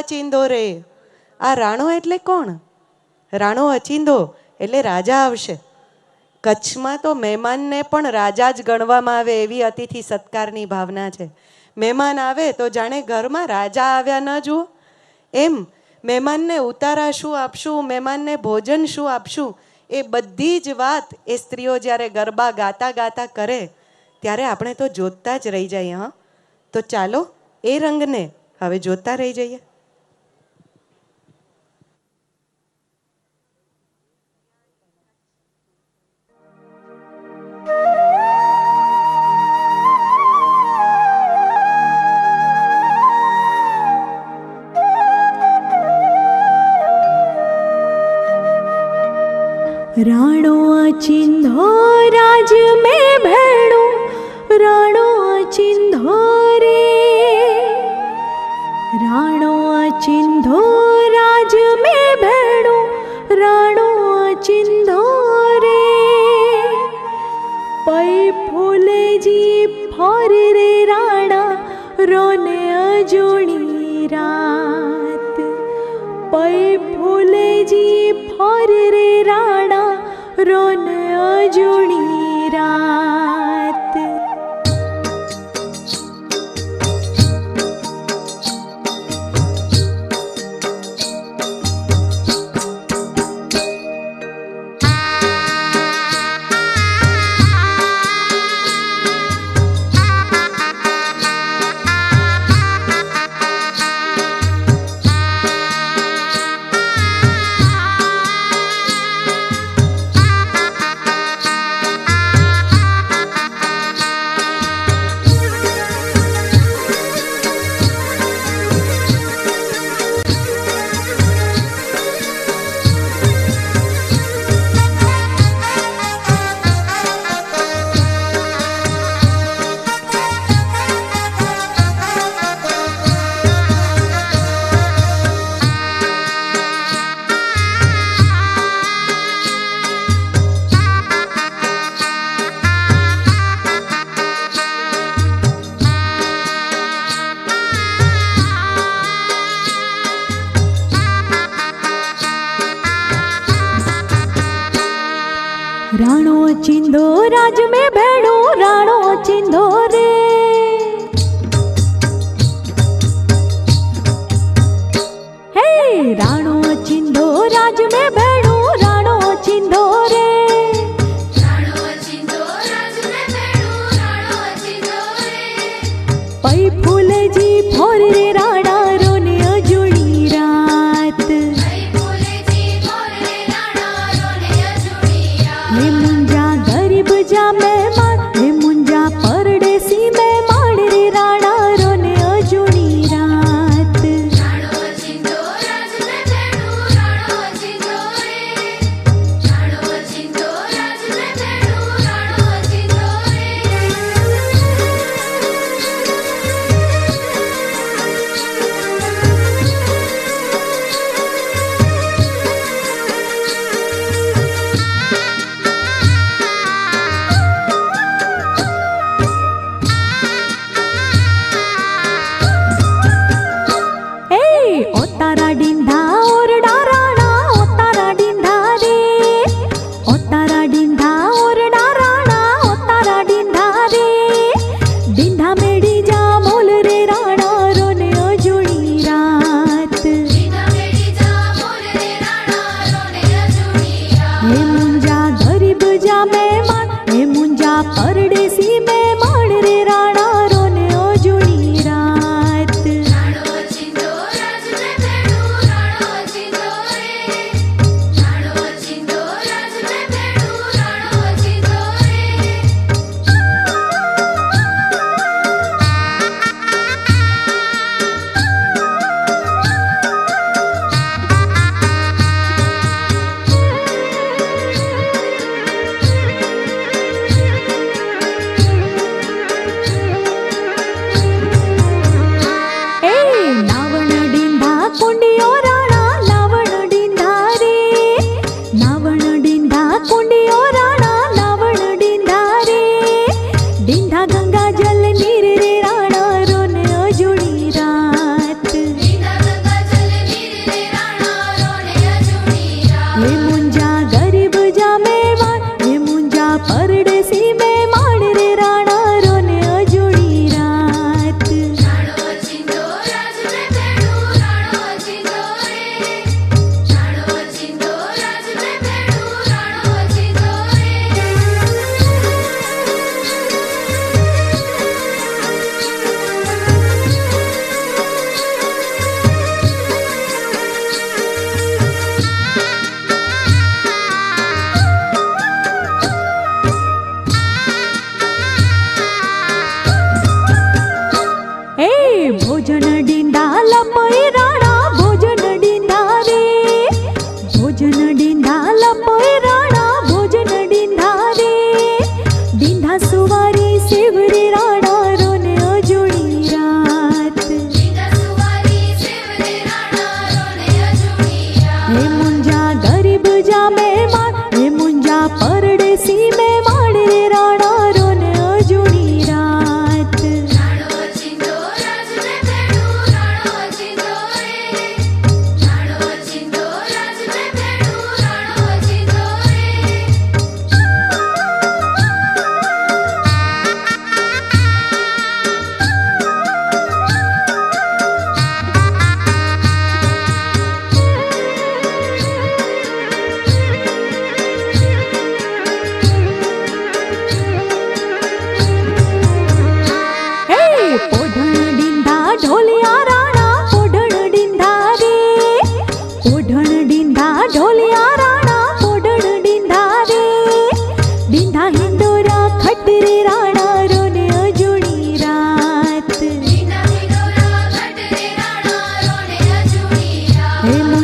અચિંદો રે. આ રાણો એટલે કોણ? રાણો અચિંદો એટલે રાજા આવશે. કચ્છમાં તો મહેમાનને પણ રાજા જ ગણવામાં આવે, એવી અતિથિ સત્કારની ભાવના છે. મહેમાન આવે તો જાણે ઘરમાં રાજા આવ્યા ન જુઓ એમ. મહેમાનને ઉતારા શું આપશું, મહેમાનને ભોજન શું આપશું, એ બધી જ વાત એ સ્ત્રીઓ જ્યારે ગરબા ગાતા ગાતા કરે ત્યારે આપણે તો જોતા જ રહી જઈએ. હા, તો ચાલો એ રંગને હવે જોતા રહી જઈએ. राणो अचिंधो राज में भेड़ो, राणो अचिंधो रे. राणो अचिंधो राज में भेड़ो, राणो अचिंधो रे. पै फूले जी फर रे राणा रोने अजोणी रात. पै फूले जी फर रे राणा रोने अजोणी रात. राणो अचिंधो राज में भेड़ो, राणो अचिंधो रे. हे राणो अचिंधो राज में भेड़ो, राणो अचिंधो रे. राणो अचिंधो राज में भेड़ो, राणो अचिंधो रे. पै फूले जी फोर रे राणा रोने अजोणी रात. पै फूले जी फोर रे राणा रोने अजोणी रात. हे मुंजा गरीब जा मेहमान, हे मुंजा परदेसी मेहमान रे राणा रोने अजोणी रात. राणो अचिंधो राज में भेड़ो, राणो अचिंधो रे. राणो अचिंधो राज में भेड़ो, राणो अचिंधो ओतारा डिंधा ओरडा राणा, ओतारा डिंधा रे. ओतारा डिंधा ओरडा राणा, ओतारा डिंधा रे. डिंधा मेडी जा मोल रे राणा रोने अजोणी रात. डिंधा मेडी जा मोल रे राणा रोने अजोणी रात. हे मुंजा गरीब जा मेहमान, हे मुंजा परदेसी मेहमान रे राणा रोने अजोणी रात. राणो अचिंधो राज में भेड़ो, હે